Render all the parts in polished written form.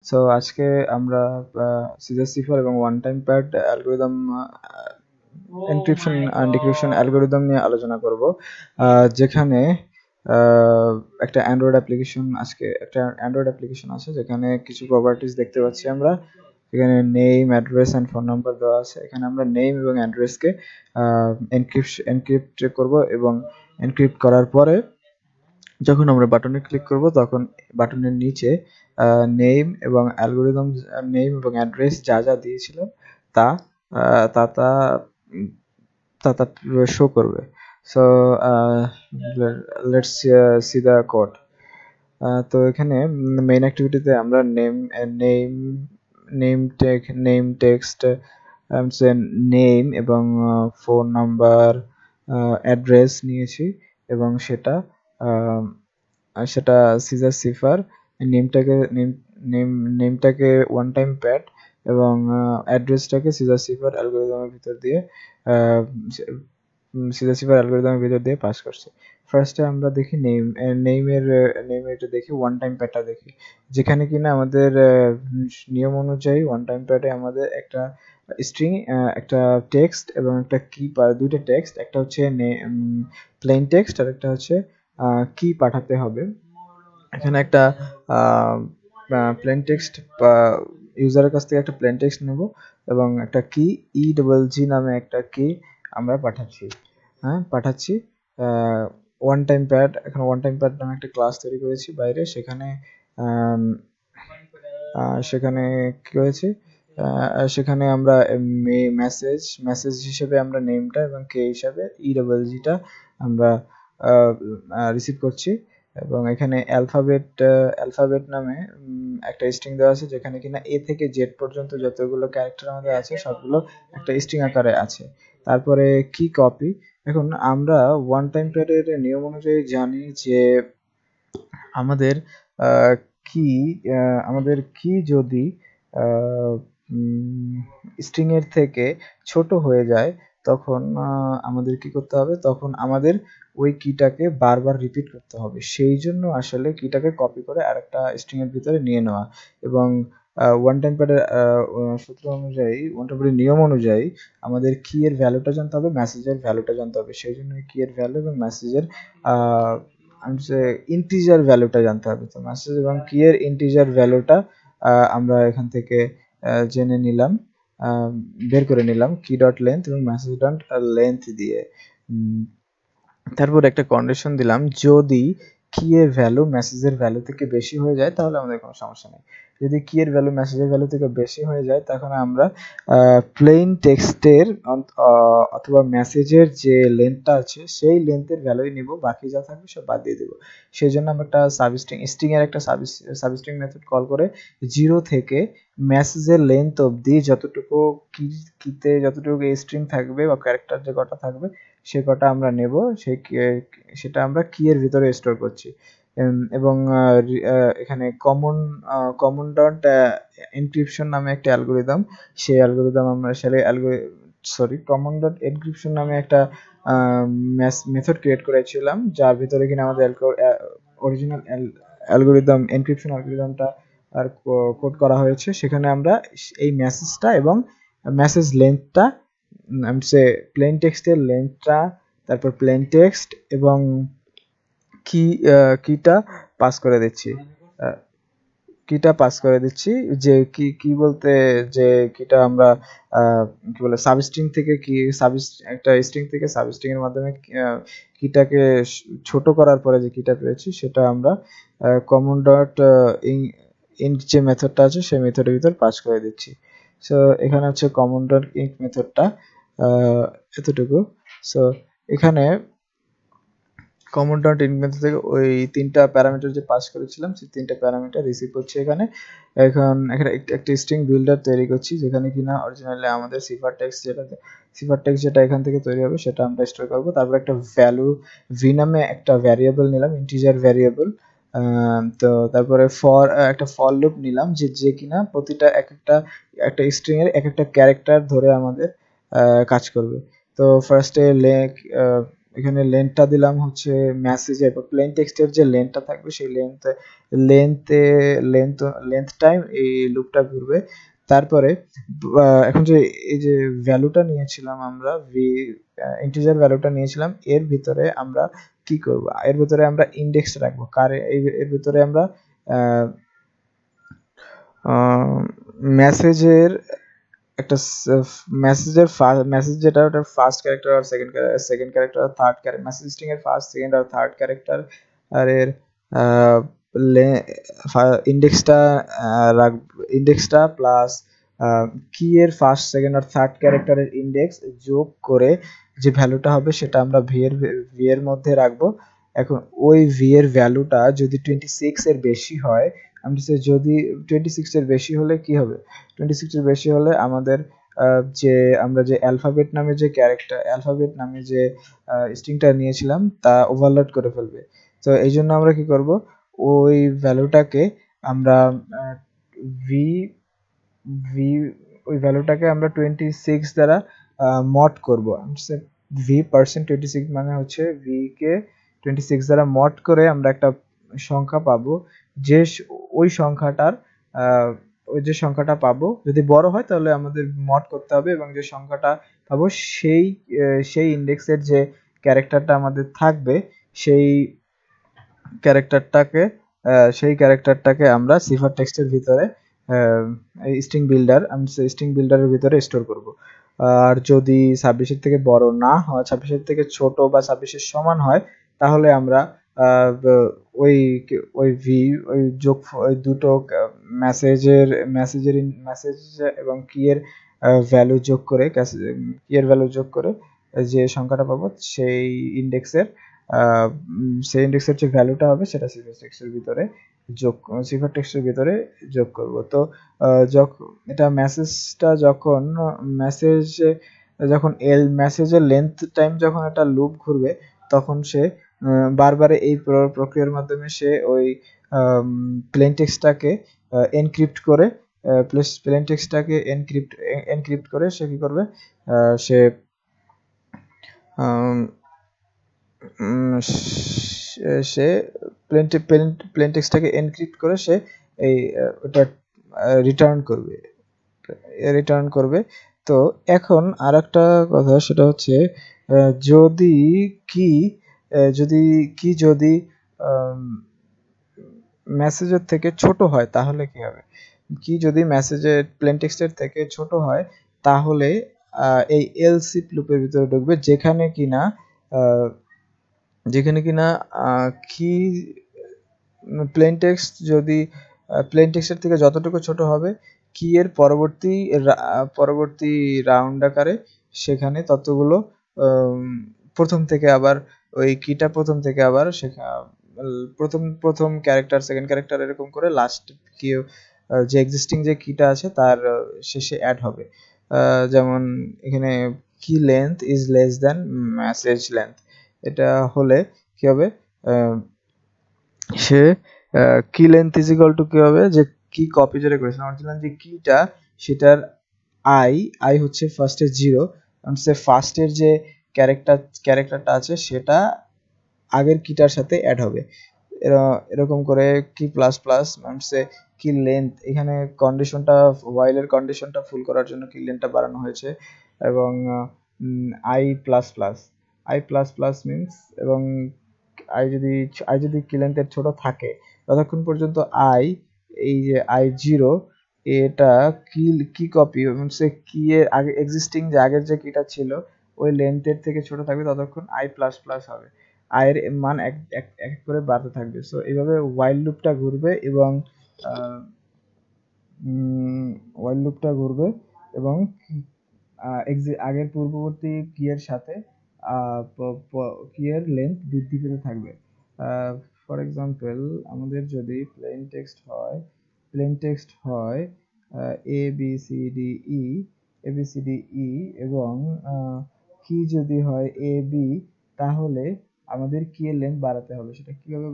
So আজকে আমরা caesar সিফার এবং one time pad algorithm encryption and decryption algorithm নিয়ে আলোচনা করব, যেখানে একটা অ্যান্ড্রয়েড অ্যাপ্লিকেশন আছে যেখানে কিছু প্রপার্টিজ দেখতে পাচ্ছি আমরা। এখানে name, address and phone number দেওয়া আছে। এখানে আমরা নেম এবং অ্যাড্রেসকে এনক্রিপ্ট করব এবং এনক্রিপ্ট করার পরে যখন আমরা বাটনে ক্লিক করব তখন বাটনের নিচে নেম এবং নেম এবং অ্যাড্রেস যা যা দিয়েছিল তা তা তা তা তা শো করবে। So let's see the code. তো এখানে মেইন অ্যাক্টিভিটিতে আমরা নেম নেম টেক্সট নেম এবং ফোন নাম্বার, অ্যাড্রেস নিয়েছি এবং সেটা সিজার সিফার, নেমটাকে নেমটাকে ওয়ান টাইম প্যাড এবং অ্যাড্রেসটাকে সিজার সিফার অ্যালগোরিদমের ভিতর দিয়ে পাস করছে। ফার্স্টে আমরা দেখি নেমের দেখি, ওয়ান টাইম প্যাডটা দেখি, যেখানে কিনা আমাদের নিয়ম অনুযায়ী ওয়ান টাইম প্যাডে আমাদের একটা স্ট্রিং, একটা টেক্সট এবং একটা কি, দুইটা টেক্সট, একটা হচ্ছে প্লেন টেক্সট আর একটা হচ্ছে কি পাঠাতে হবে। এখানে একটা প্লেন টেক্সট ইউজারের কাছ থেকে একটা প্লেন টেক্সট নেব এবং একটা কি ই নামে একটা কি আমরা পাঠাচ্ছি ওয়ান টাইম প্যাড। এখন ওয়ান টাইম প্যাড নামে একটা ক্লাস তৈরি করেছি বাইরে। সেখানে কি করেছি, সেখানে আমরা মেসেজ হিসেবে আমরা নেমটা এবং কে হিসাবে ই আমরা রিসিভ করছি। এবং এখানে অ্যালফাবেট নামে একটা স্ট্রিং দেওয়া আছে, যেখানে কিনা এ থেকে জেড পর্যন্ত যতগুলো ক্যারেক্টার আমাদের আছে সবগুলো একটা স্ট্রিং আকারে আছে। তারপরে কি কপি। এখন আমরা ওয়ান টাইম প্যাডের নিয়ম অনুযায়ী জানি যে আমাদের কি যদি স্ট্রিং এর থেকে ছোট হয়ে যায় তখন আমাদের কি করতে হবে, তখন আমাদের ওই কিটাকে বারবার রিপিট করতে হবে। সেই জন্য আসলে কিটাকে কপি করে আরেকটা স্ট্রিং এর ভিতরে নিয়ে নেওয়া। এবং ওয়ান টাইম প্যাডের নিয়ম অনুযায়ী আমাদের কি এর ভ্যালুটা জানতে হবে, মেসেজের ভ্যালুটা জানতে হবে। সেই জন্য কি এর ভ্যালু এবং মেসেজের ইন্টিজার ভ্যালুটা জানতে হবে। তো মেসেজ এবং কি এর ইন্টিজার ভ্যালুটা আমরা এখান থেকে জেনে নিলাম, বের করে নিলাম কি ডট লেন্থ এবং মেসেজ ডট লেন্থ দিয়ে। তারপর একটা কন্ডিশন দিলাম, যদি কি এর ভ্যালু মেসেজের ভ্যালু থেকে বেশি হয়ে যায় তাহলে আমাদের কোনো সমস্যা নেই। যদি কি এর ভ্যালু মেসেজের ভ্যালু থেকে বেশি হয়ে যায় তখন আমরা প্লেন টেক্সটের অথবা মেসেজের যে লেন্থটা আছে সেই লেন্থের ভ্যালুই নিব, বাকি যা থাকবে সব বাদ দিয়ে দেবো। সেই জন্য আমরা একটা স্ট্রিং এর একটা সাবস্ট্রিং মেথড কল করে 0 থেকে মেসেজের লেন্থ অবধি যতটুকু কিতে যতটুকু স্ট্রিং থাকবে বা ক্যারেক্টার যে কটা থাকবে সে কটা আমরা নেব, সেটা আমরা কি এর ভিতরে স্টোর করছি। এবং এখানে কমন ডট এনক্রিপশন নামে একটা অ্যালগোরিদম, সেই অ্যালগোরিদম আমরা কমন ডট এনক্রিপশন নামে একটা মেথড ক্রিয়েট করেছিলাম, যার ভিতরে কিনা আমাদের অরিজিনাল অ্যালগোরিদম এনক্রিপশন অ্যালগোরিদমটা আর কোড করা হয়েছে। সেখানে আমরা এই মেসেজটা এবং মেসেজ লেন্থটা, প্লেন টেক্সটের লেন্থটা, তারপর প্লেন টেক্সট এবং কিটা পাস করে দিচ্ছি। যে কি বলতে, যে কিটা আমরা কি বলে সাবস্ট্রিং থেকে একটা স্ট্রিং থেকে সাবস্ট্রিং এর মাধ্যমে কিটাকে ছোট করার পরে যে কিটা পেয়েছি সেটা আমরা কমন ডট ইন্ট যে মেথডটা আছে সেই মেথডের ভিতর পাস করে দিচ্ছি। সো এখানে হচ্ছে কমন ডট ইন্ট মেথডটা এতটুকু। সো এখানে কমন ডট ইন মেথড থেকে ওই তিনটা প্যারামিটার যে পাস করেছিলাম সেই তিনটা প্যারামিটার রিসিভ করছি এখানে একটা স্ট্রিং বিল্ডার তৈরি করছি, যেখানে কিনা অরিজিনালি আমাদের সিফার টেক্সট যেটা এখান থেকে তৈরি হবে সেটা আমরা স্টোর করব। তারপর একটা ভ্যালু ভি নামে একটা ভ্যারিয়েবল নিলাম, ইন্টিজার ভ্যারিয়েবল। তো তারপরে একটা ফর লুপ নিলাম, যে কিনা প্রতিটা একটা স্ট্রিং এর একটা ক্যারেক্টার ধরে আমাদের কাজ করবে। তো ফার্স্টে এখানে লেন্থটা দিলাম হচ্ছে মেসেজের বা প্লেন টেক্সটের যে লেন্থটা থাকবে সেই লেন্থে লেন্থ লেন্থ টাইম এই লুপটা ঘুরবে। তারপরে এখন যে এই যে ভ্যালুটা নিয়েছিলাম আমরা ইন্টিজার ভ্যালুটা নিয়েছিলাম, এর ভিতরে আমরা কি করব, এর ভিতরে আমরা ইন্ডেক্স রাখবো, এর ভিতরে আমরা মেসেজের একটা মেসেজ যেটা ওটার ফার্স্ট ক্যারেক্টার আর সেকেন্ড ক্যারেক্টার আর থার্ড ক্যারেক্টার, মেসেজ স্ট্রিং এর ফার্স্ট সেকেন্ড আর থার্ড ক্যারেক্টার আর এর ইন্ডেক্সটা ইন্ডেক্সটা প্লাস কি এর ফার্স্ট সেকেন্ড আর থার্ড ক্যারেক্টারের ইন্ডেক্স যোগ করে যে ভ্যালুটা হবে সেটা আমরা ভি এর মধ্যে রাখবো। এখন ওই ভি এর ভ্যালুটা যদি 26 এর বেশি হয়, আমি যদি 26 এর বেশি হলে কি হবে, 26 এর বেশি হলে আমাদের যে আমরা যে অ্যালফাবেট নামে যে স্ট্রিংটা নিয়েছিলাম তা ওভারলোড করে ফেলবে। তো এই জন্য আমরা কি করব, ওই ভ্যালুটাকে আমরা ভি ভি ওই ভ্যালুটাকে আমরা 26 দ্বারা মড করব। ভি পার্সেন্ট 26 মানে হচ্ছে ভি কে 26 দ্বারা মড করে আমরা একটা সংখ্যা পাবো, যে ওই সংখ্যাটার ওই যে সংখ্যাটা পাবো যদি বড় হয় তাহলে আমাদের মড করতে হবে, এবং যে সংখ্যাটা পাবো সেই ইন্ডেক্সের যে ক্যারেক্টারটা আমাদের থাকবে সেই ক্যারেক্টারটাকে আমরা সিফার টেক্সটের ভিতরে স্ট্রিং বিল্ডারের ভিতরে স্টোর করব। আর যদি 26-এর থেকে বড় না হয়, 26-এর থেকে ছোট বা 26-এর সমান হয়, তাহলে আমরা ওই ওই ভি ওই যোগ ওই দুটো মেসেজ এবং কি এর ভ্যালু যোগ করে যে সংখ্যাটা পাবো সেই ইন্ডেক্সের যে ভ্যালুটা হবে সেটা সিফার টেক্সটের ভিতরে যোগ করব। তো এটা মেসেজটা মেসেজের লেন্থ টাইম যখন একটা লুপ ঘুরবে তখন সে বারবার এই প্রক্রিয়ার মাধ্যমে সে ওই প্লেন টেক্সটটাকে এনক্রিপ্ট করে সে কি করবে, সে সে প্লেন টেক্সটটাকে এনক্রিপ্ট করে সে এই ওটা রিটার্ন করবে। তো এখন আরেকটা কথা, সেটা হচ্ছে যদি কি যদি মেসেজের থেকে ছোট হয় তাহলে কি হবে, কি যদি মেসেজের প্লেন টেক্সটের থেকে ছোট হয় তাহলে এই এলস লুপের ভিতরে ঢুকবে, যেখানে কিনা কি প্লেন টেক্সটের থেকে যতটুকু ছোট হবে কি এর পরবর্তী রাউন্ড আকারে সেখানে ততগুলো প্রথম থেকে আবার ওই কিটা প্রথম ক্যারেক্টার সেকেন্ড ক্যারেক্টার এরকম করে লাস্ট কি যে এক্সিস্টিং যে কিটা আছে তার শেষে অ্যাড হবে। যেমন এখানে কি length is less than message length, এটা হলে কি হবে, সে কি লেন্থ ইজ ইকুয়াল টু কি হবে, যে কি কপি যেটা করেছিলাম আমরা বলছিলাম যে কিটা সেটার আই হচ্ছে ফার্স্টে 0, সে ফার্স্টের যে ক্যারেক্টারটা আছে সেটা আগের কিটার সাথে অ্যাড হবে। এরকম করে কি প্লাস প্লাস সে কি লেন্থ, এখানে ওয়াইলের কন্ডিশনটা ফুল করার জন্য কি লেন্থটা বাড়ানো হয়েছে, এবং আই প্লাস প্লাস মিনস, এবং আই যদি কি লেন্থের ছোট থাকে ততক্ষণ পর্যন্ত এই যে I0 এটা কি কপি সে কি এর আগে এক্সিস্টিং যে আগের যে কিটা ছিল ওই লেন্থের থেকে ছোট থাকবে ততক্ষণ আই প্লাস প্লাস হবে, এর মান এক এক করে বাড়তে থাকবে। সো এইভাবে ওয়াইল লুপটা ঘুরবে এবং এবং আগের পূর্ববর্তী কি এর সাথে কি এর লেন্থ বৃদ্ধি পেতে থাকবে। ফর এক্সাম্পল আমাদের যদি প্লেন টেক্সট হয় এ বি সি ডি ই এবং কি যদি হয় এ বি, তাহলে আমাদের কি এর লেন্থ বাড়াতে হবে। সেটা কিভাবে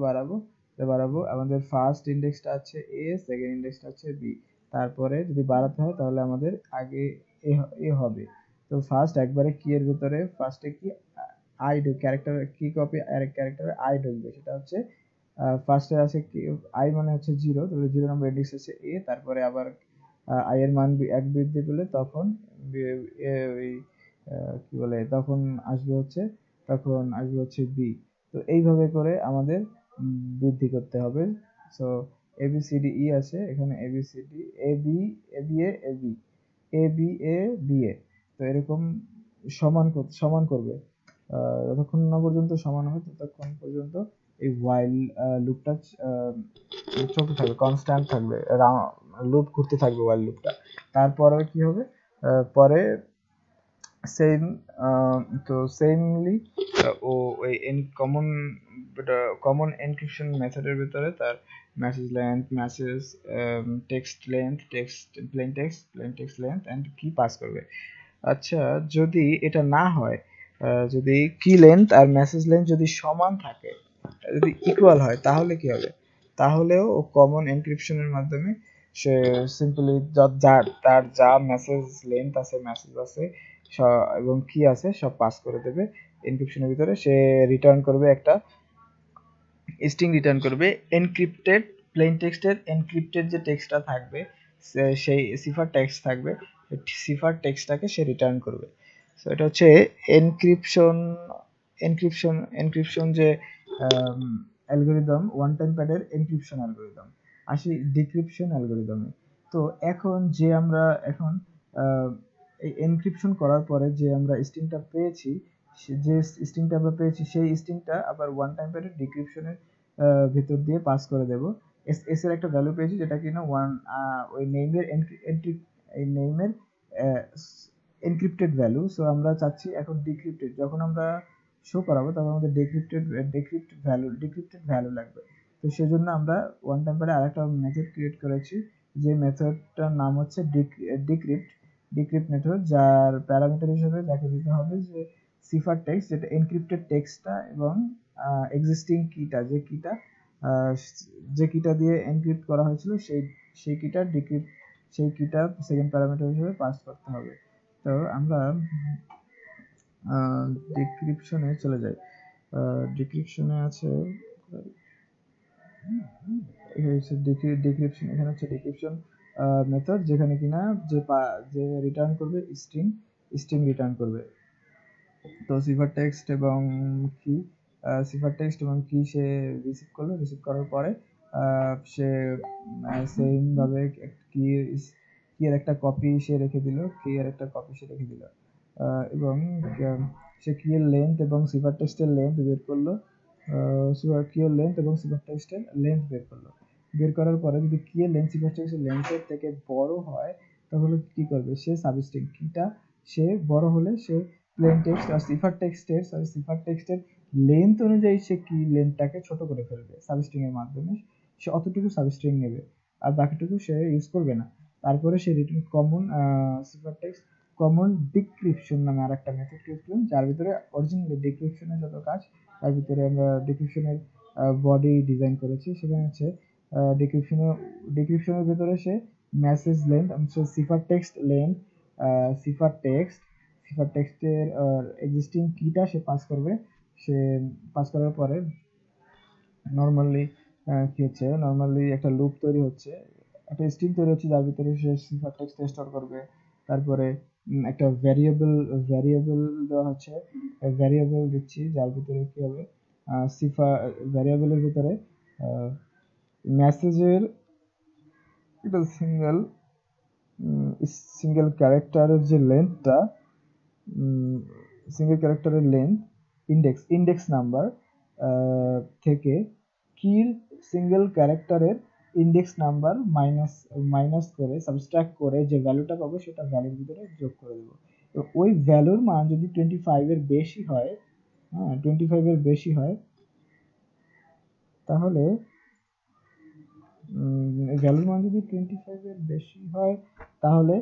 বাড়াবো, আমাদের ফার্স্ট ইন্ডেক্সটা আছে এ, সেকেন্ড ইন্ডেক্সটা আছে বি, তারপরে যদি বাড়াতে হয় তাহলে আমাদের আগে এ হবে। তো ফার্স্ট একবারে কি এর ভিতরে ফার্স্টে কি আই ক্যারেক্টার কি কপি আরেক ক্যারেক্টারে আই ঢুকবে, সেটা হচ্ছে ফার্স্টে আছে কি আই মানে হচ্ছে 0, তাহলে 0 নম্বর ইন্ডেক্স হচ্ছে এ, তারপরে আবার আই এর মান 1 বৃদ্ধি পেলে তখন ওই কি বলে তখন আসবে হচ্ছে বি। তো এইভাবে করে আমাদের বৃদ্ধি করতে হবে। So A B C D E আছে এখানে, A B C D A B A B A B A B A B A, তো এরকম সমান করবে যতক্ষণ না পর্যন্ত সমান হবে ততক্ষণ পর্যন্ত এই while লুপটা চলতে থাকবে, কনস্ট্যান্ট থাকবে, লুপ ঘুরতে থাকবে while লুপটা। তারপরে কি হবে, পরে সেম তো সেমলি ও ওই কমন এনক্রিপশন মেথডের ভিতরে তার message length, message text length, plain text length and key pass করবে। আচ্ছা, যদি এটা না হয়, যদি কি লেন্থ আর মেসেজ লেন্থ যদি সমান থাকে, যদি ইকুয়াল হয়, তাহলে কি হবে, তাহলেও ও কমন এনক্রিপশনের মাধ্যমে সে সিম্পলি তার যা মেসেজ লেন্থ আছে, মেসেজ আছে এবং কি আছে সব পাস করে দেবে এনক্রিপশনের ভিতরে। সে রিটার্ন করবে একটা স্ট্রিং রিটার্ন করবে এনক্রিপ্টেড প্লেন টেক্সটের, এনক্রিপ্টেড যে টেক্সটটা থাকবে সেই সিফার টেক্সট থাকবে, সিফার টেক্সটটাকে সে রিটার্ন করবে। সো এটা হচ্ছে এনক্রিপশন এনক্রিপশন যে অ্যালগরিদম, ওয়ান টাইম প্যাডের এনক্রিপশন অ্যালগরিদম। আসি ডিক্রিপশন অ্যালগরিদমে। তো এখন যে আমরা এই এনক্রিপশন করার পরে যে আমরা স্ট্রিংটা পেয়েছি, যে স্ট্রিংটা আমরা পেয়েছি সেই স্ট্রিংটা আবার ওয়ান টাইম প্যাডের ডিক্রিপশনের ভিতর দিয়ে পাস করে দেব। এস এর একটা ভ্যালু পেয়েছি যেটা কিনা ওই নেমের এই নেমের এনক্রিপ্টেড ভ্যালু। সো আমরা চাচ্ছি এখন ডিক্রিপ্টেড, যখন আমরা শো করাবো তখন আমাদের ডিক্রিপ্টেড ভ্যালু লাগবে। তো সেজন্য আমরা ওয়ান টাইম প্যাডে আরেকটা মেথড ক্রিয়েট করেছি, যে মেথডটার নাম হচ্ছে ডিক্রিপ্ট মেথড, যার প্যারামিটার হিসেবে যাকে দিতে হবে যে সিফার টেক্সট, যেটা এনক্রিপ্টেড টেক্সটটা এবং এক্সিস্টিং কিটা, যে কিটা দিয়ে এনক্রিপ্ট করা হয়েছিল সেই কিটা সেকেন্ড প্যারামিটার হিসেবে পাস করতে হবে। তো আমরা ডিক্রিপশনে চলে যাই। ডিক্রিপশনে আছে ডিক্রিপশন, এখানে হচ্ছে ডিক্রিপশন মেথড, যেখানে কিনা যে রিটার্ন করবে স্ট্রিং রিটার্ন করবে। তো সিফার টেক্সট এবং কি সে রিসিভ করলো, রিসিভ করার পরে সে সেম ভাবে কি এর একটা কপি সে রেখে দিল, এবং সে কি এর লেন্থ এবং সিফার টেক্সটের লেন্থ বের করলো, কি এর লেন্থ এবং সিফার টেক্সটের লেন্থ বের করলো। বের করার পরে যদি কি এর লেন্থ সিফার টেক্সটের লেন্থের থেকে বড় হয়, তাহলে কি করবে, সে সাবস্ট্রিং কিটা সে বড় হলে সে প্লেন টেক্সট আর সিফার টেক্সটের লেন্থ অনুযায়ী সে কি লেন্থটাকে ছোট করে ফেলবে সাবস্ট্রিং এর মাধ্যমে, সে অতটুকু সাবস্ট্রিং নেবে আর বাকিটুকু সে ইউজ করবে না। তারপরে সে রিটার্ন সিফার টেক্সট কমন ডিক্রিপশন নামে আরেকটা মেথড ক্রিয়েট করলাম, যার ভিতরে অরিজিনালি ডিক্রিপশনের যত কাজ তার ভিতরে আমরা ডিক্রিপশনের বডি ডিজাইন করেছি। সেখানে হচ্ছে ডিক্রিপশনের ভিতরে সে মেসেজ লেন্থ, সিফার টেক্সট লেন্থ, সিফার টেক্সটের এক্সিস্টিং কিটা সে পাস করবে। সে পাস করার পরে নরমালি একটা লুপ তৈরি হচ্ছে, একটা স্ট্রিং তৈরি হচ্ছে, যার ভিতরে সে সিফার টেক্সট স্টোর করবে। তারপরে একটা ভ্যারিয়েবল দেওয়া হচ্ছে, ভ্যারিয়েবল দিচ্ছি যার ভিতরে কি হবে, ভ্যারিয়েবলের ভিতরে মেসেজের একটা সিঙ্গেল ক্যারেক্টারের যে লেন্থটা, সিঙ্গেল ক্যারেক্টারের লেন্থ ইন্ডেক্স নাম্বার থেকে কির সিঙ্গেল ক্যারেক্টারের ইন্ডেক্স নাম্বার মাইনাস করে সাবট্রাক্ট করে যে ভ্যালুটা পাবো সেটা ভ্যালুর ভিতরে যোগ করে দেবো। তো ওই ভ্যালুর মান যদি 25 এর বেশি হয়, 25 এর বেশি হয়, তাহলে ভ্যালুর মান যদি 25 এর বেশি হয় তাহলে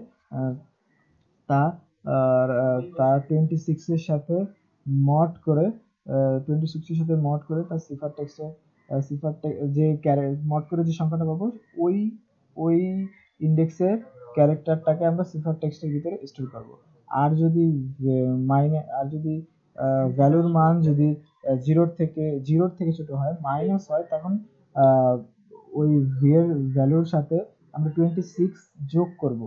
তা 26 এর সাথে মড করে তার সিফার টেক্সটে যে মড করে যে সংখ্যাটা পাবো ওই ইন্ডেক্সের ক্যারেক্টারটাকে আমরা সিফার টেক্সটের ভিতরে স্টোর করব। আর যদি ভ্যালুর মান যদি জিরোর থেকে ছোট হয়, মাইনাস হয়, তখন ওই ভি এর ভ্যালুর সাথে আমরা 26 যোগ করব।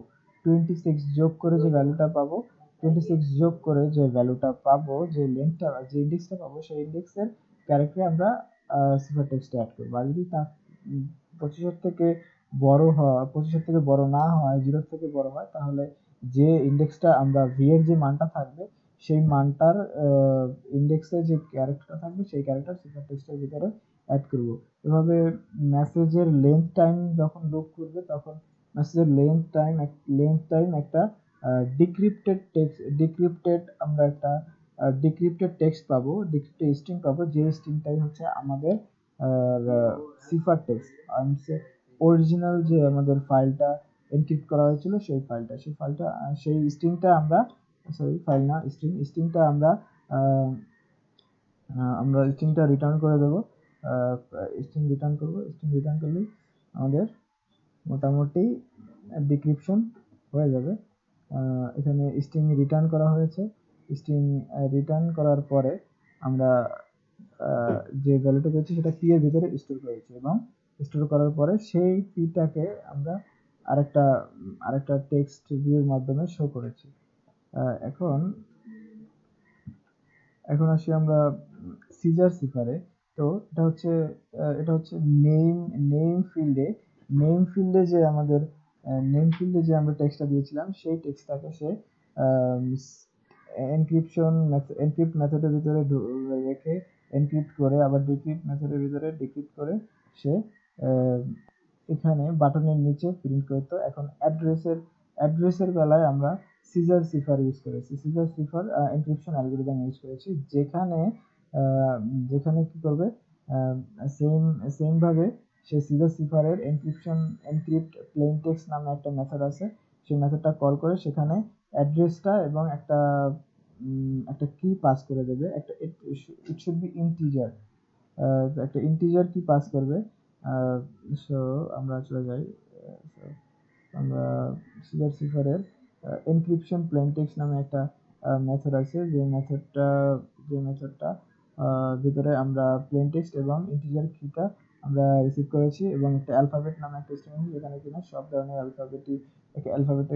26 যোগ করে যে ভ্যালুটা পাবো, 26 যোগ করে যে ভ্যালুটা পাবো, যে লেন্থটা, যে ইন্ডেক্সটা পাবো, সেই ইন্ডেক্সের ক্যারেক্টারে আমরা সিফার টেক্সট অ্যাড করবো। আর যদি তা 25 থেকে বড় না হয়, 0 থেকে বড় হয়, তাহলে যে ইন্ডেক্সটা আমরা ভি এর যে মানটা থাকবে, সেই মানটার ইন্ডেক্সে যে ক্যারেক্টারটা থাকবে, সেই ক্যারেক্টার সিফার টেক্সটের ভিতরে অ্যাড করব। এভাবে মেসেজের লেন্থ টাইম যখন লুপ করবে, তখন মেসেজের লেন্থ টাইম একটা আমরা একটা ডিক্রিপ্টেড টেক্সট পাবো, ডিক্রিপ্টেড স্ট্রিং পাবো, যে স্ট্রিংটাই হচ্ছে আমাদের সিফার টেক্সট। অরিজিনাল যে আমাদের ফাইলটা এনক্রিপ্ট করা হয়েছিল, সেই স্ট্রিংটা আমরা, সরি ফাইল না, স্ট্রিংটা আমরা স্ট্রিংটা রিটার্ন করে দেবো। স্ট্রিং রিটার্ন করলেই আমাদের মোটামুটি ডিক্রিপশন হয়ে যাবে। এখানে স্ট্রিং রিটার্ন করা হয়েছে। স্ট্রিং রিটার্ন করার পরে আমরা যে ভ্যালুটা পেয়েছি সেটা পি এর ভিতরে স্টোর করেছি, এবং স্টোর করার পরে সেই পিটাকে আমরা আরেকটা টেক্সট ভিউর মাধ্যমে শো করেছি। এখন আসি আমরা সিজার সিফারে। তো এটা হচ্ছে নেম ফিল্ডে যে আমরা টেক্সটটা দিয়েছিলাম, সেই টেক্সটটাকে সে এনক্রিপ্ট মেথডের ভিতরে রেখে এনক্রিপ্ট করে, আবার ডিক্রিপ্ট মেথডের ভিতরে ডিক্রিপ্ট করে সে এখানে বাটনের নিচে প্রিন্ট করতো। এখন অ্যাড্রেসের বেলায় আমরা সিজার সিফার ইউজ করেছি, সিজার সিফার এনক্রিপশন অ্যালগরিদম ইউজ করেছি, যেখানে কি করবে, সেম ভাবে সে সিজার সিফারের এনক্রিপ্ট প্লেন টেক্সট নামে একটা মেথড আছে, সেই মেথডটা কল করে সেখানে অ্যাড্রেসটা এবং একটা কি পাস করে দেবে, ইট শুড বি ইন্টিজার, একটা ইন্টিজার কি পাস করবে। সো আমরা চলে যাই, আমরা সিজার সিফারের এনক্রিপশন প্লেন টেক্সট নামে একটা মেথড আছে, যে মেথডটা ভিতরে আমরা প্লেন টেক্সট এবং ইন্টিজার কিটা আমরা রিসিভ করেছি, এবং একটা অ্যালফাবেট নামে একটা স্ট্রিং, যেখানে কিনা সব ধরনের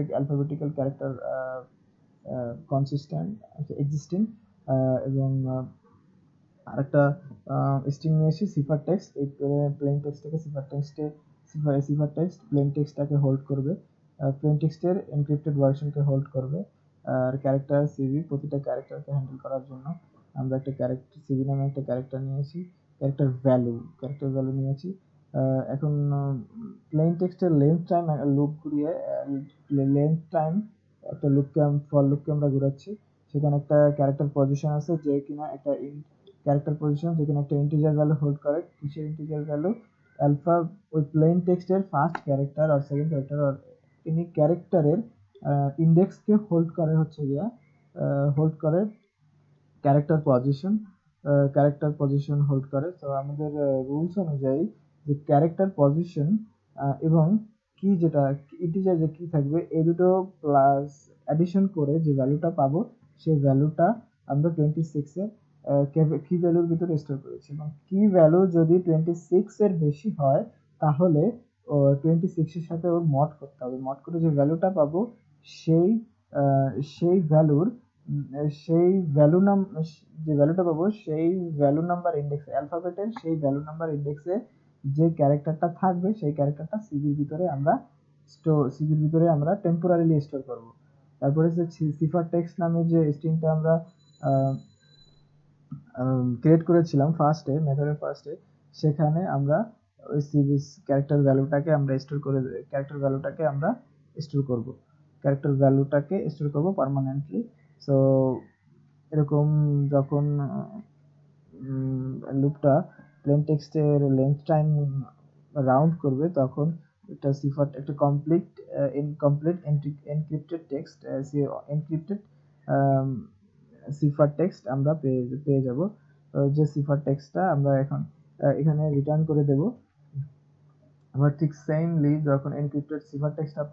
অ্যালফাবেটিক্যাল ক্যারেক্টার কনসিস্টেন্ট এক্সিস্টিং, এবং আরেকটা স্ট্রিং নিয়েছি সিফার টেক্সট। এই প্লেন টেক্সটটাকে সিফার টেক্সট প্লেন টেক্সটটাকে হোল্ড করবে, প্লেন টেক্সটের এনক্রিপ্টেড ভার্সনকে হোল্ড করবে। আর ক্যারেক্টার সিভি, প্রতিটা ক্যারেক্টারকে হ্যান্ডেল করার জন্য আমরা একটা ক্যারেক্টার সিভি নামে একটা ক্যারেক্টার নিয়েছি, ক্যারেক্টার ভ্যালু নিয়েছি। এখন প্লেন টেক্সটের লেন্থ টাইম লুপ ঘুরিয়ে একটা ফর লুপকে আমরা ঘুরাচ্ছি। সেখানে একটা ক্যারেক্টার পজিশন আছে, যে কিনা একটা ক্যারেক্টার পজিশন, যেখানে একটা ইন্টিজার ভ্যালু হোল্ড করে। কিসের ইন্টিজার ভ্যালু? অ্যালফা, ওই প্লেন টেক্সটের ফার্স্ট ক্যারেক্টার আর সেকেন্ড ক্যারেক্টার আর এনি ক্যারেক্টারের ইন্ডেক্সকে হোল্ড করে ক্যারেক্টার পজিশন হোল্ড করে। তো আমাদের রুলস অনুযায়ী যে ক্যারেক্টার পজিশন এবং কি, যেটা ইন্টিজার যে কি থাকবে, এই দুটো প্লাস অ্যাডিশন করে যে ভ্যালুটা পাবো, সেই ভ্যালুটা আমরা 26 এর কি ভ্যালুর ভিতরে স্টোর করেছি, এবং কি ভ্যালু যদি 26 এর বেশি হয়, তাহলে 26 এর সাথে ওর মড করতে হবে। মড করে যে ভ্যালুটা পাবো, সেই সেই ভ্যালুর সেই ভ্যালু নাম যে ভ্যালুটা পাবো, সেই ভ্যালু নাম্বার ইন্ডেক্সে, অ্যালফাবেটের সেই ভ্যালু নাম্বার ইন্ডেক্সে যে ক্যারেক্টারটা থাকবে, সেই ক্যারেক্টারটা সিবির ভিতরে আমরা টেম্পোরারিলি স্টোর করব। তারপরে যে সিফার টেক্সট নামে যে স্ট্রিংটা আমরা ক্রিয়েট করেছিলাম মেথডের ফার্স্টে, সেখানে আমরা ওই সিবি ক্যারেক্টার ভ্যালুটাকে আমরা স্টোর করব পার্মানেন্টলি। সো এরকম যখন লুপটা প্লেন টেক্সটের লেন্থ টাইম রাউন্ড করবে, তখন একটা incomplete encrypted text, encrypted cipher text আমরা পেয়ে যাব, যে সিফার টেক্সটটা আমরা এখানে রিটার্ন করে দেব। আবার ঠিক সেমলি যখন এনক্রিপ্টেড সিফার টেক্সটটা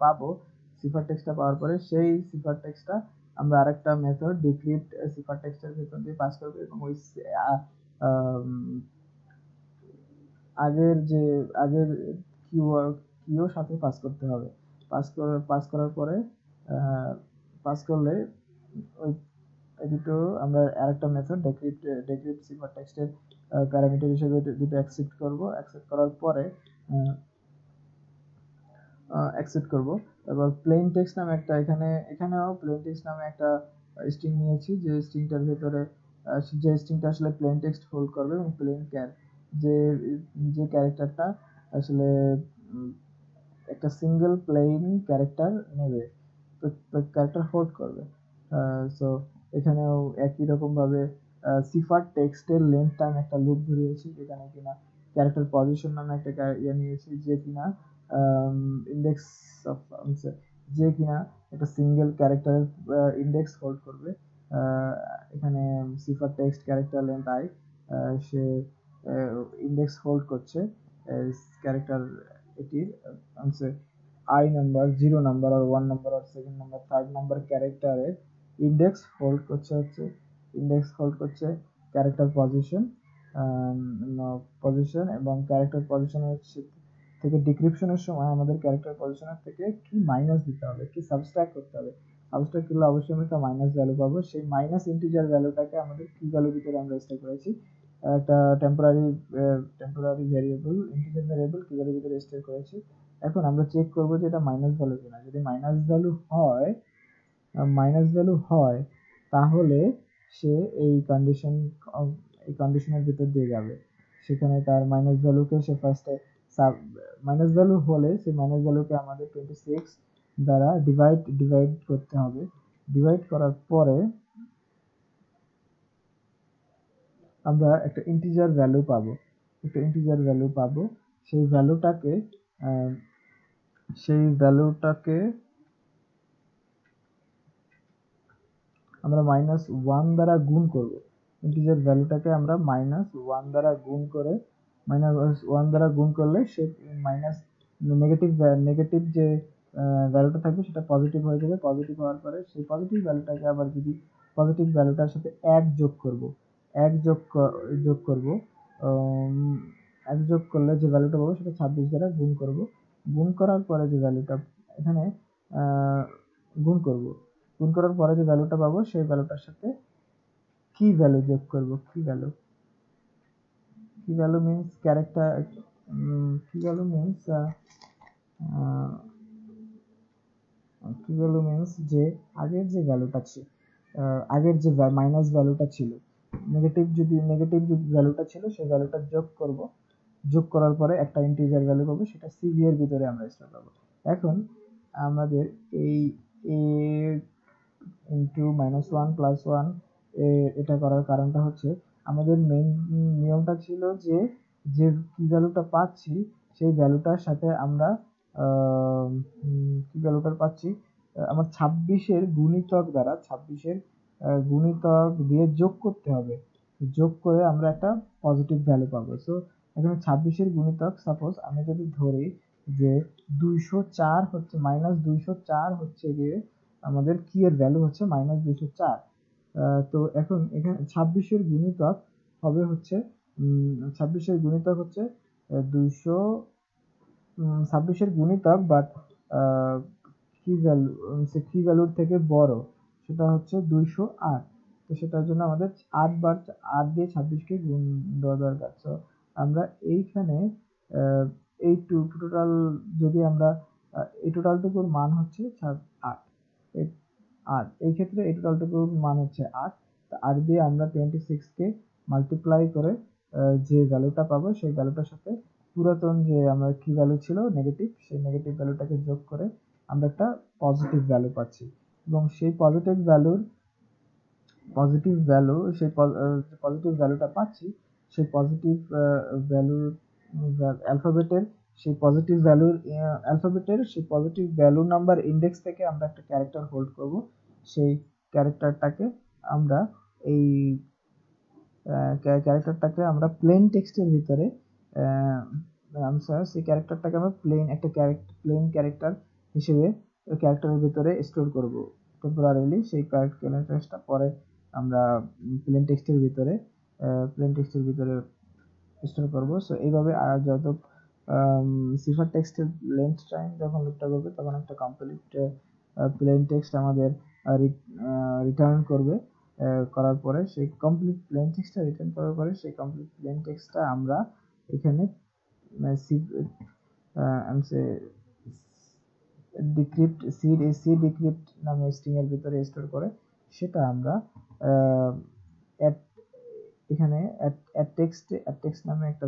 পাওয়ার পরে, সেই সিফার টেক্সটটা আমরা আরেকটা মেথড ডিক্রিপ্ট সিফার টেক্সটের ভিতর দিয়ে পাস করব এবং ওই আগের কিও সাথে পাস করতে হবে। পাস করার পরে পাস করলে ওই দুটো আমরা আরেকটা মেথড ডেক্রিপ্ট সিফার টেক্সটের প্যারামিটার হিসেবে দুটো অ্যাকসেপ্ট করব। অ্যাকসেপ্ট করার পরে অ্যাকসেপ্ট করব। তারপর প্লেন টেক্সট নামে একটা এখানেও প্লেন টেক্সট নামে একটা স্ট্রিং নিয়েছি, যে স্ট্রিংটার ভিতরে যে স্ট্রিংটা আসলে প্লেন টেক্সট হোল্ড করবে এবং যে যে ক্যারেক্টারটা আসলে একটা সিঙ্গেল প্লেন ক্যারেক্টার নেবে, ক্যারেক্টার হোল্ড করবে। সো এখানেও একই রকম ভাবে সিফার টেক্সটের লেন্থ টাইম একটা লুপ ধরিয়েছি, যেখানে কিনা ক্যারেক্টার পজিশন নামে একটা নিয়েছি, যে কিনা ইন্ডেক্স অফ যে কিনা একটা সিঙ্গেল ক্যারেক্টারের ইন্ডেক্স হোল্ড করবে। এখানে cipher text character length I, সে ইন্ডেক্স হোল্ড করছে ক্যারেক্টার এটির আই নাম্বার, 0 নাম্বার আর 1 নাম্বার আর 2nd নাম্বার 3rd নাম্বার ক্যারেক্টারের ইন্ডেক্স হোল্ড করছে ক্যারেক্টার পজিশন এবং ক্যারেক্টার পজিশনের থেকে ডিক্রিপশনের সময় আমাদের ক্যারেক্টার পজিশনের থেকে কি মাইনাস দিতে হবে, কি সাবস্ট্রাক্ট করতে হবে। সাবস্ট্রাক্ট করলে অবশ্যই আমরা একটা মাইনাস ভ্যালু পাবো। সেই মাইনাস ইন্টিজার ভ্যালুটাকে আমাদের কি ভ্যালু ভিতরে আমরা স্টোর করেছি, একটা টেম্পোরারি ভ্যারিয়েবল, ইন্টিজার ভ্যারিয়েবল কি ভ্যালু ভিতরে স্টোর করেছি। এখন আমরা চেক করব যে এটা মাইনাস ভ্যালু কিনা। যদি মাইনাস ভ্যালু হয় তাহলে সে এই কন্ডিশনের ভিতর দিয়ে যাবে। সেখানে তার মাইনাস ভ্যালুকে সে ফার্স্টে মাইনাস ভ্যালু হলে সেই মাইনাস ভ্যালুকে আমাদের 26 দ্বারা ডিভাইড করতে হবে। ডিভাইড করার পরে আমরা একটা ইন্টিজার ভ্যালু পাবো। সেই ভ্যালুটাকে আমরা -1 দ্বারা গুণ করব। ইন্টিজার ভ্যালুটাকে আমরা -1 দ্বারা গুণ করলে সে নেগেটিভ যে ভ্যালুটা থাকবে সেটা পজিটিভ হয়ে যাবে। পজিটিভ হওয়ার পরে সেই পজিটিভ ভ্যালুটাকে আবার যদি পজিটিভ ভ্যালুটার সাথে 1 যোগ করব, 1 যোগ করলে যে ভ্যালুটা পাবো সেটা 26 দ্বারা গুণ করব। গুণ করার পরে যে ভ্যালুটা এখানে গুণ করার পরে যে ভ্যালুটা পাবো সেই ভ্যালুটার সাথে কি ভ্যালু যোগ করব। কি ভ্যালু মিন্স ক্যারেক্টার, কি ভ্যালু মিন্স যে আগের যে ভ্যালুটা ছিল, আগের যে মাইনাস ভ্যালুটা ছিল, নেগেটিভ ভ্যালুটা ছিল সেই ভ্যালুটা যোগ করার পরে একটা ইন্টিজার ভ্যালু পাবো, সেটা সিভি এর ভিতরে আমরা স্টোর করব। এখন আমাদের এই a ইন্টু -1 প্লাস 1 এটা করার কারণটা হচ্ছে আমাদের মেইন নিয়মটা ছিল যে কি ভ্যালুটা পাচ্ছি সেই ভ্যালুটার সাথে আমরা কি ভ্যালুটা পাচ্ছি আমার 26-এর গুণিতক দিয়ে যোগ করতে হবে। যোগ করে আমরা একটা পজিটিভ ভ্যালু পাবো। সো এখানে 26-এর গুণিতক, সাপোজ আমি যদি ধরি যে 204 হচ্ছে -204 হচ্ছে গিয়ে আমাদের কি এর ভ্যালু হচ্ছে -204। তো এখন এখানে 26-এর গুণিতক হবে হচ্ছে 26-এর গুণিতক হচ্ছে 200, 26-এর গুণিতক বাট কি ভ্যালুর থেকে বড়, সেটা হচ্ছে 208। তো সেটার জন্য আমাদের 8 দিয়ে 26-কে গুণ দেওয়া দরকার। তো আমরা এইখানে এই টোটাল যদি আমরা এই টোটালটুকুর মান হচ্ছে 8, এই ক্ষেত্রে এই টোটালটুকুর মান হচ্ছে 8। 8 দিয়ে আমরা 26-কে মাল্টিপ্লাই করে যে ভ্যালুটা পাবো সেই ভ্যালুটার সাথে পুরাতন যে আমার কি ভ্যালু ছিল নেগেটিভ, সেই নেগেটিভ ভ্যালুটাকে যোগ করে আমরা একটা পজিটিভ ভ্যালু পাচ্ছি। এবং সেই পজিটিভ ভ্যালুটা পাচ্ছি, সেই পজিটিভ অ্যালফাবেটের সেই পজিটিভ ভ্যালু নাম্বার ইন্ডেক্স থেকে আমরা একটা ক্যারেক্টার হোল্ড করব। সেই ক্যারেক্টারটাকে আমরা প্লেন টেক্সটের ভিতরে সেই ক্যারেক্টারটাকে আমরা প্লেন ক্যারেক্টার হিসেবে ক্যারেক্টারের ভিতরে স্টোর করব। টেম্পোরারিলি সেই কারেন্ট অ্যাড্রেসটা পরে আমরা প্লেন টেক্সটের ভিতরে স্টোর করব। সো এইভাবে যত সিফার টেক্সটের লেন্থ টাইম যখন লুপটা করবে তখন একটা কমপ্লিট প্লেন টেক্সট আমাদের রিটার্ন করবে। করার পরে সেই কমপ্লিট প্লেন টেক্সটটা রিটার্ন করার পরে সেই কমপ্লিট প্লেন টেক্সটটা আমরা এখানে ডিক্রিপ্ট সি ডিক্রিপ্ট নামে স্ট্রিং এর ভিতরে স্টোর করে সেটা আমরা এখানে অ্যাড টেক্সট নামে একটা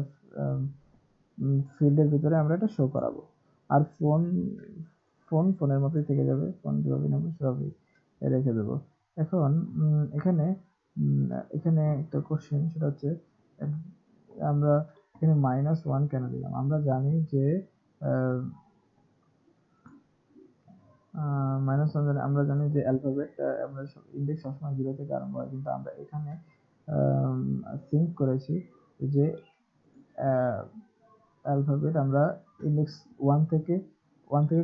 ফিল্ডের ভিতরে আমরা এটা শো করাবো। আর ফোনের মতোই থেকে যাবে, ফোন যেভাবে নেবো সেভাবেই রেখে দেবো। এখন এখানে একটা কোশ্চেন, সেটা হচ্ছে আমরা এখানে -1 কেন দিলাম? আমরা জানি যে আমরা জানি যে অ্যালফাবেট আমরা ইন্ডেক্স সবসময় 0 থেকে আরম্ভ হয়, কিন্তু আমরা এখানে সিঙ্ক করেছি যে অ্যালফাবেট আমরা ইন্ডেক্স 1 থেকে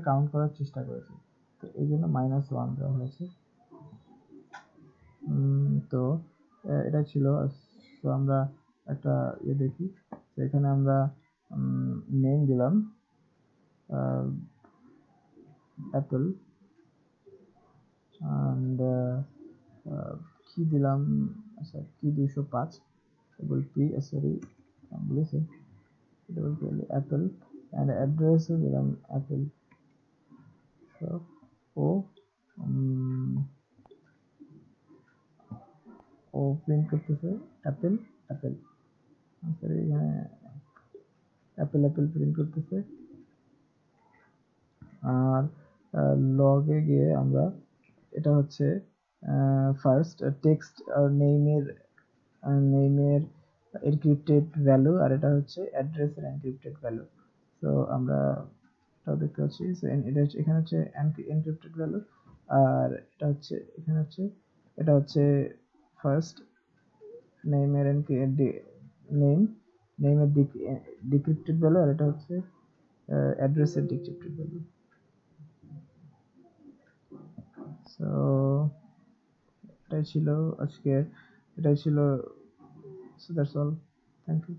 কাউন্ট করার চেষ্টা করেছি, তো এই জন্য -1 দেওয়া হয়েছে। তো এটা ছিল। তো আমরা একটা দেখি, তো এখানে আমরা নেম দিলাম অ্যাপল, অ্যান্ড কি দিলাম, আচ্ছা কি 205 ডবল পি, সরি বলেছে ডবল পি অ্যাপল, অ্যান্ড অ্যাড্রেসও দিলাম অ্যাপল শপ ও প্রিন্ট করতেছে অ্যাপেল সরি এখানে অ্যাপেল প্রিন্ট করতেছে। আর লগে গিয়ে আমরা এটা হচ্ছে ফার্স্ট টেক্সট আর নেমের এনক্রিপ্টেড ভ্যালু, আর এটা হচ্ছে অ্যাড্রেসের এনক্রিপ্টেড ভ্যালু। তো আমরা এটাও দেখতে পাচ্ছি, এটা হচ্ছে এখানে হচ্ছে এনক্রিপ্টেড ভ্যালু, আর এটা হচ্ছে ফার্স্ট নেমের নেমের ডিক্রিপ্টেড ভ্যালু, আর এটা হচ্ছে অ্যাড্রেসের ডিক্রিপ্টেড ভ্যালু। সো এটাই ছিল, so that's all, thank you.